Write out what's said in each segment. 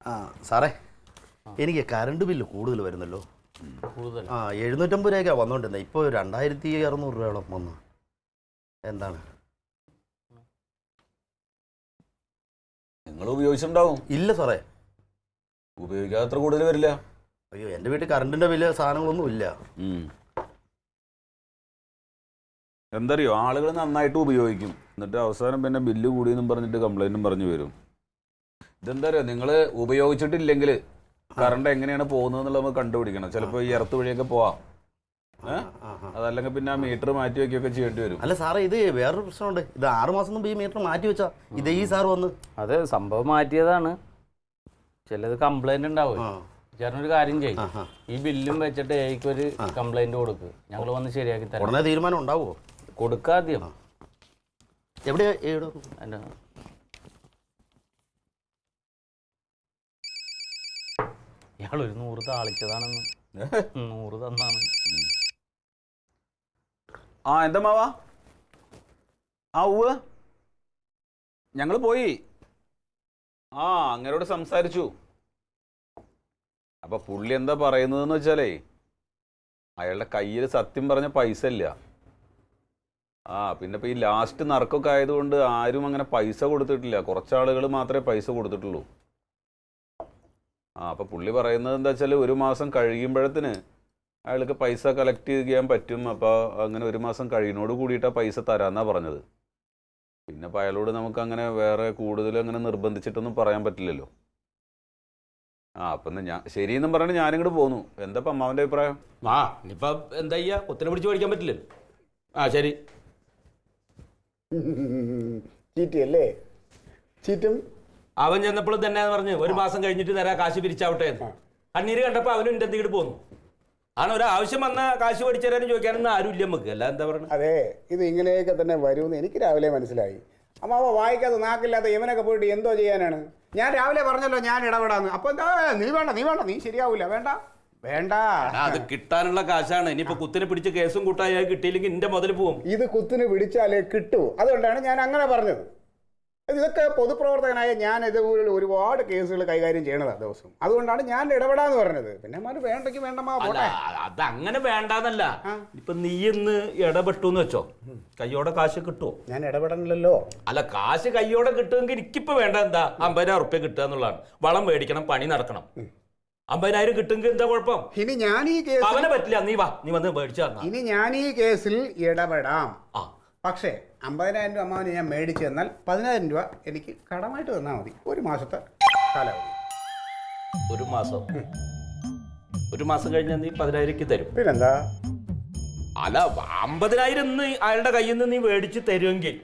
ആ സാറേ, എനിക്ക് കറണ്ട് ബില്ല് കൂടുതൽ വരുന്നല്ലോ. കൂടുതൽ 750 രൂപയ്ക്കാണ് വന്നുകൊണ്ടിരുന്നത്. ഇപ്പോൾ 2600 രൂപയോളം വന്നു. എന്താണ്? നിങ്ങൾ ഉപയോഗിച്ചിട്ടുണ്ടാവും. ഇല്ല സാറേ, ഉപയോഗിക്കാതെ അത്ര കൂടുതൽ വരില്ല. അയ്യോ, എൻ്റെ വീട്ടിൽ കറണ്ടിൻ്റെ വലിയ സാധനങ്ങളൊന്നും ഇല്ല. എന്തറിയോ, ആളുകൾ നന്നായിട്ട് ഉപയോഗിക്കും, എന്നിട്ട് അവസാനം പിന്നെ ബില്ല് കൂടിയെന്നും പറഞ്ഞിട്ട് കംപ്ലൈൻറ്റും പറഞ്ഞു വരും. ഇതെന്താ അറിയോ, നിങ്ങൾ ഉപയോഗിച്ചിട്ടില്ലെങ്കിൽ കറണ്ട് എങ്ങനെയാണ് പോകുന്നത് എന്നുള്ളത് നമുക്ക് കണ്ടുപിടിക്കണം. ചിലപ്പോൾ ഈ എർത്ത് വഴിയൊക്കെ പോവാം. അതല്ലെങ്കിൽ പിന്നെ ആ മീറ്റർ മാറ്റി വയ്ക്കുകയൊക്കെ ചെയ്യേണ്ടി വരും. അല്ല സാറേ, ഇത് വേറൊരു പ്രശ്നമുണ്ട്. ഇത് 6 മാസം മുമ്പ് ഈ മീറ്റർ മാറ്റി വെച്ചാ ഇത് ഈ സാർ വന്ന് അതെ സംഭവം മാറ്റിയതാണ്. ചിലത് കംപ്ലൈന്റ് ഉണ്ടാവും. ചേട്ടനൊരു കാര്യം ചെയ്യും, ഈ ബില്ലും വെച്ചിട്ട് എനിക്കൊരു കംപ്ലൈന്റ് കൊടുക്ക്, ഞങ്ങൾ വന്ന് ശരിയാക്കി തരാം. ഉടനെ തീരുമാനം ഉണ്ടാവുമോ? കൊടുക്കാദ്യം. എവിടെയാ? എൻ്റെ ഇയാളൊരു 100 താളിച്ചതാണെന്ന്. 100 തന്നാണ്. എന്താ മാവാ? ഉവ്വ് ഞങ്ങൾ പോയി. അങ്ങനോട് സംസാരിച്ചു. അപ്പൊ പുള്ളി എന്താ പറയുന്നതെന്ന് വെച്ചാലേ, അയാളുടെ കയ്യിൽ സത്യം പറഞ്ഞ പൈസ ഇല്ല. പിന്നെ ഇപ്പൊ ഈ ലാസ്റ്റ് നറുക്കൊക്കെ ആയതുകൊണ്ട് ആരും അങ്ങനെ പൈസ കൊടുത്തിട്ടില്ല. കുറച്ചാളുകൾ മാത്രമേ പൈസ കൊടുത്തിട്ടുള്ളൂ. അപ്പൊ പുള്ളി പറയുന്നത് എന്താ വെച്ചാൽ, 1 മാസം കഴിയുമ്പോഴത്തിന് അയാൾക്ക് പൈസ കളക്ട് ചെയ്യാൻ പറ്റും. അപ്പോൾ അങ്ങനെ 1 മാസം കഴിയുന്നോട് കൂടിയിട്ടാണ് പൈസ തരാമെന്നാണ് പറഞ്ഞത്. പിന്നെ അപ്പോൾ അയാളോട് നമുക്ക് അങ്ങനെ വേറെ കൂടുതൽ അങ്ങനെ നിർബന്ധിച്ചിട്ടൊന്നും പറയാൻ പറ്റില്ലല്ലോ. അപ്പം ശരിയെന്നും പറഞ്ഞിട്ട് ഞാനിങ്ങോട്ട് പോന്നു. എന്താ ഇപ്പം അമ്മാവൻ്റെ അഭിപ്രായം? ഇനിയിപ്പം എന്താ ചെയ്യുക, കുത്തിനെ പിടിച്ച് പഠിക്കാൻ പറ്റില്ലല്ലോ. ശരി. ചീറ്റല്ലേ? ചീറ്റും അവൻ ചെന്നപ്പോഴും തന്നെ പറഞ്ഞ് 1 മാസം കഴിഞ്ഞിട്ട് തരാം, കാശ് പിരിച്ചാവട്ടെ. കണ്ണീര് കണ്ടപ്പോൾ അവനും എൻ്റെ എന്തെങ്കിലും പോന്നു. ഒരാവശ്യം വന്ന കാശ് പഠിച്ചു തരാനും ചോദിക്കാനൊന്നും ആരും ഇല്ല നമുക്ക്. അല്ല എന്താ പറയുക? അതെ, ഇത് ഇങ്ങനെയൊക്കെ തന്നെ വരുമെന്ന് എനിക്ക് രാവിലെ മനസ്സിലായി. അമ്മാവ വായിക്കാതെ നാക്കില്ലാത്ത ഇവനൊക്കെ പോയിട്ട് എന്തോ ചെയ്യാനാണ്? ഞാൻ രാവിലെ പറഞ്ഞല്ലോ ഞാൻ ഇടപെടാന്ന്. അപ്പൊ എന്താ, നീ വേണ്ട, നീ ശരിയാവൂല, വേണ്ട. അത് കിട്ടാനുള്ള കാശാണ്. ഇനിയിപ്പോ കുത്തിനെ പിടിച്ച് കേസും കൂട്ടായി കിട്ടിയില്ലെങ്കിൽ എന്റെ മുതൽ പോവും. ഇത് കുത്തിന് പിടിച്ചാലേ കിട്ടൂ. അതുകൊണ്ടാണ് ഞാൻ അങ്ങനെ പറഞ്ഞത്. ഇതൊക്കെ പൊതുപ്രവർത്തകനായ ഞാൻ ഇതുപോലെ ഒരുപാട് കേസുകൾ കൈകാര്യം ചെയ്യണതാണ് ദിവസം. അതുകൊണ്ടാണ് ഞാൻ ഇടപെടാന്ന് പറഞ്ഞത്. പിന്നെ അമ്മ വേണ്ടെങ്കിൽ വേണ്ടമാ പോട്ടെ. അത് അങ്ങനെ വേണ്ടാന്നല്ല. ഇപ്പൊ നീ ഇന്ന് ഇടപെട്ടു എന്ന് വെച്ചോ, കയ്യോടെ കാശ് കിട്ടുമോ? ഞാൻ ഇടപെടണല്ലോ. അല്ല, കാശ് കയ്യോടെ കിട്ടുമെങ്കിൽ എനിക്കിപ്പോ വേണ്ട എന്താ, 50,000 ഉറുപ്പ്യ കിട്ടുക എന്നുള്ളതാണ്. വളം മേടിക്കണം, പണി നടക്കണം. 50,000 കിട്ടുമെങ്കിൽ എന്താ കുഴപ്പം? ഇനി ഞാൻ ഈ കേസ് അവനെ പറ്റില്ല. നീ വന്ന് മേടിച്ചു തരണം. ഇനി ഞാൻ ഈ കേസിൽ ഇടപെടാം. പക്ഷേ 50,000 രൂപ അമ്മാവന് ഞാൻ മേടിച്ചു തന്നാൽ 10,000 രൂപ എനിക്ക് കടമായിട്ട് തന്നാൽ മതി. 1 മാസത്തെ കാലാവധി. 1 മാസം കഴിഞ്ഞാൽ നീ 10,000 തരും. പിന്നെന്താ? അല്ല, 50,000 ഇന്ന് അയാളുടെ കയ്യിൽ നിന്ന് നീ മേടിച്ച് തരുമെങ്കിൽ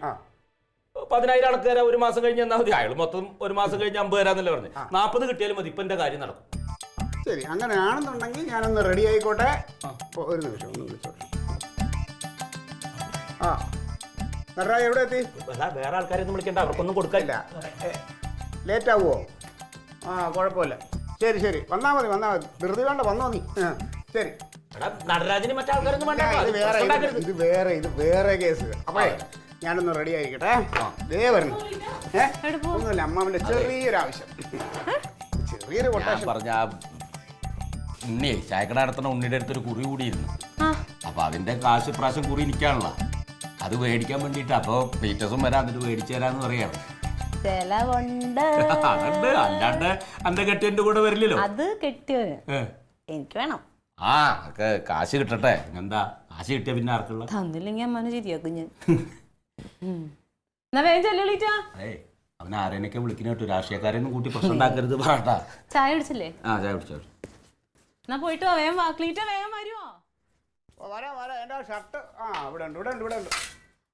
10,000 അണക്ക് തരാം. 1 മാസം കഴിഞ്ഞ് എന്നാൽ മതി. അയാൾ മൊത്തം 1 മാസം കഴിഞ്ഞ് 50 തരാന്നല്ലേ പറഞ്ഞു. 40 കിട്ടിയാലും മതി. ഇപ്പൊ എന്റെ കാര്യം നടക്കും. ശരി, അങ്ങനെയാണെന്നുണ്ടെങ്കിൽ ഞാനൊന്ന് റെഡി ആയിക്കോട്ടെ. ഒരു നിമിഷം, ഒന്ന് വിളിച്ചോട്ടെ. നടരാ, എവിടെ എത്തി? വേറെ ആൾക്കാരൊന്നും വിളിക്കണ്ട, അവർക്കൊന്നും കൊടുക്കില്ല. ലേറ്റ് ആവുമോ? കുഴപ്പമില്ല. ശരി, വന്നാ മതി. ധൃതി വേണ്ട, വന്നോ നീ. ശരി. നടരാജന് മറ്റാൾക്കാരൊന്നും ഇത് വേറെ കേസ്. അപ്പേ ഞാനൊന്ന് റെഡി ആയിക്കട്ടെ. ദേ വരണം. ഒന്നുമില്ല, അമ്മാവന്റെ ചെറിയൊരു ആവശ്യം, ചെറിയൊരു കൊട്ടേഷൻ പറഞ്ഞ ഉണ്ണിയെ ചായക്കട നടത്തുന്ന ഉണ്ണിയുടെ അടുത്തൊരു കുറി കൂടിയിരുന്നു. അപ്പൊ അതിന്റെ കാശ് പ്രാവശ്യം കുറി ഇരിക്കാനുള്ള അത് മേടിക്കാൻ വേണ്ടിട്ട്. അപ്പൊ പീറ്റേഴ്സും വരാൻ എന്നിട്ട് മേടിച്ചു തരാന്ന് പറയാണ്. അതുണ്ട്, അല്ലാണ്ട് അന്റെ കെട്ടിയന്റെ കൂടെ വരില്ലല്ലോ. അത് കെട്ടിയവന് എനിക്ക് വേണം. കാശ് കിട്ടട്ടെ. എന്താ കാശ് കിട്ടിയ പിന്നെ ആർക്കുള്ള? തന്നില്ലെങ്കിൽ അമ്മ ശരിയാക്കും ഞാൻ. എന്നാ വേഗം ചെല്ലിട്ടാ. അവൻ ആരെയൊക്കെ വിളിക്കുന്ന കേട്ടു. രാഷ്ട്രീയക്കാരെയൊന്നും കൂട്ടി പ്രശ്നം ഉണ്ടാക്കരുത് പാട്ടാ. ചായ കുടിച്ചില്ലേ? ചായ കുടിച്ചോ. എന്നാ പോയിട്ട് വാ, വേഗം വാക്ലീറ്റ വേഗം വരുമോ? എന്റെ ഷർട്ട് ഇവിടെ ഉണ്ട്.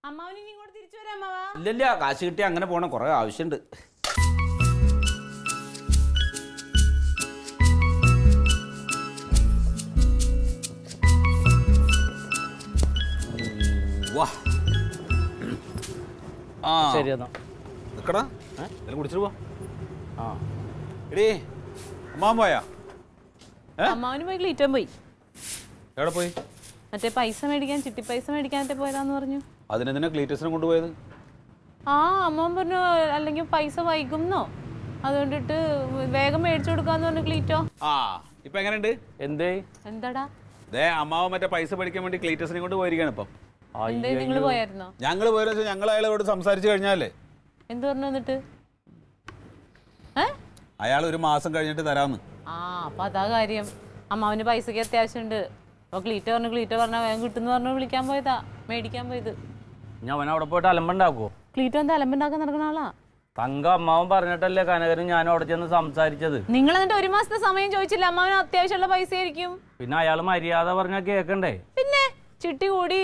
അമ്മാവന് ഇനി ഇങ്ങോട്ട് തിരിച്ചു വരാം അമ്മാവാ. ഇല്ല, കാശ് കിട്ടി അങ്ങനെ പോണം. കുറെ ആവശ്യമുണ്ട്. ശരി എന്നാ നിക്കടാ, കുടിച്ചിട്ട് പോ. എടീ, അമ്മാവൻ പോയാ? അമ്മാവന് പോയി ക്ലീറ്റൻ പോയി. എവിടെ പോയി? മറ്റേ പൈസ മേടിക്കാൻ, ചിട്ടി പൈസ മേടിക്കാനായിട്ട് പോയതാന്ന് പറഞ്ഞു. അതിനെന്തിനാ ക്ലീറ്റസിനെ കൊണ്ടുപോയത്? അമ്മാവൻ പറഞ്ഞു അല്ലെങ്കിൽ പൈസ വൈകുന്നോ അതുകൊണ്ടിട്ട് വേഗം മേടിച്ചു കൊടുക്കാന്ന് പറഞ്ഞു ക്ലീറ്റോ. ആ ഇപ്പൊ എങ്ങനെയുണ്ട്? എന്തേ എന്താടാ അമ്മാവ മറ്റേ പൈസ പഠിക്കാൻ വേണ്ടി ക്ലീറ്റസിനെ കൊണ്ട് പോയിരിക്കാണ് ഇപ്പം. എന്തേ നിങ്ങൾ പോയായിരുന്നോ? ഞങ്ങൾ പോയെന്ന് വെച്ചാൽ ഞങ്ങൾ അയാളോട് സംസാരിച്ചു കഴിഞ്ഞാലേ എന്ത് പറഞ്ഞു എന്നിട്ട്? അയാൾ ഒരു മാസം കഴിഞ്ഞിട്ട് തരാമെന്ന്. ആ അപ്പൊ അതാ കാര്യം. അമ്മാവിന് പൈസക്ക് അത്യാവശ്യമുണ്ട്. അപ്പൊ ക്ലീറ്റോ പറഞ്ഞാൽ വേഗം കിട്ടുമെന്ന് പറഞ്ഞു വിളിക്കാൻ പോയതാ, മേടിക്കാൻ പോയത്. ഞാൻ അവൻ അവിടെ പോയിട്ട് അലമ്പുണ്ടാക്കുവോ? ക്ലീറ്റോ എന്താ അലമ്പുണ്ടാക്കാൻ നടക്കുന്ന ആളാ? തങ്ക അമ്മാവൻ പറഞ്ഞിട്ടല്ലേ കനകരും ഞാനും അവിടെ ചെന്ന് സംസാരിച്ചത്. നിങ്ങൾ എന്നിട്ട് ഒരു മാസത്തെ സമയം ചോദിച്ചില്ല? അമ്മാവിന് അത്യാവശ്യമുള്ള പൈസ ആയിരിക്കും. പിന്നെ അയാൾ മര്യാദ പറഞ്ഞാൽ കേൾക്കണ്ടേ? പിന്നെ ചിട്ടി കൂടി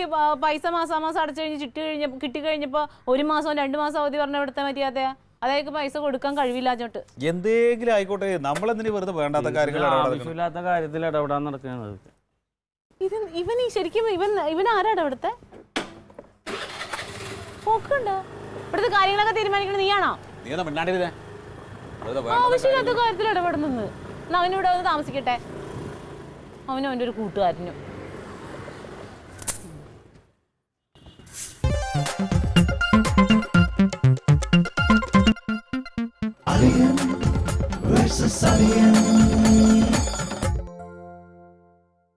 പൈസ മാസം അടച്ചു കഴിഞ്ഞ് കിട്ടി കഴിഞ്ഞപ്പോ 1 മാസം 2 മാസം അവധി പറഞ്ഞ ഇവിടുത്തെ മര്യാദയാ. അതായത് പൈസ കൊടുക്കാൻ കഴിവില്ലാഞ്ഞോട്ട്. എന്തെങ്കിലും ആയിക്കോട്ടെ, നമ്മളെന്തിനു വെറുതെ വേണ്ടാത്ത കാര്യങ്ങൾ ആവശ്യമില്ലാത്ത കാര്യത്തിൽ ഇടപെടാൻ നടക്കുന്നത്. ഇവൻ ശരിക്കും ഇവൻ ആരാടാ ഇവിടുത്തെ? നോക്കണ്ടോ ഇവിടുത്തെ കാര്യങ്ങളൊക്കെ തീരുമാനിക്കുന്നത് നീയാണോ? ആവശ്യമില്ലാത്ത കാര്യത്തിൽ ഇടപെടുന്നത്. അവനിവിടെ വന്ന് താമസിക്കട്ടെ, അവനും അവൻ്റെ ഒരു കൂട്ടുകാരനും. Alien versus Alien.